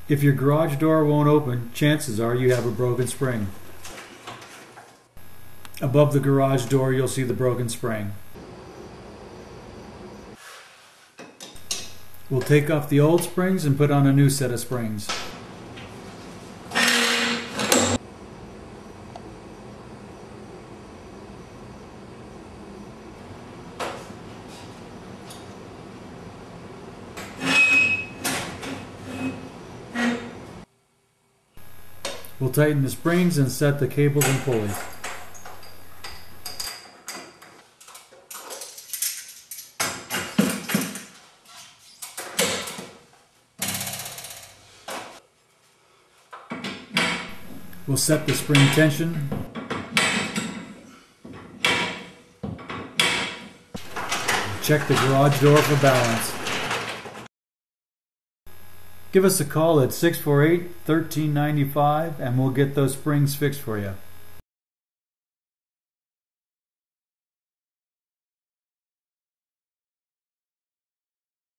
If your garage door won't open, chances are you have a broken spring. Above the garage door, you'll see the broken spring. We'll take off the old springs and put on a new set of springs. We'll tighten the springs and set the cables and pulleys. We'll set the spring tension. Check the garage door for balance. Give us a call at 648-1395 and we'll get those springs fixed for you.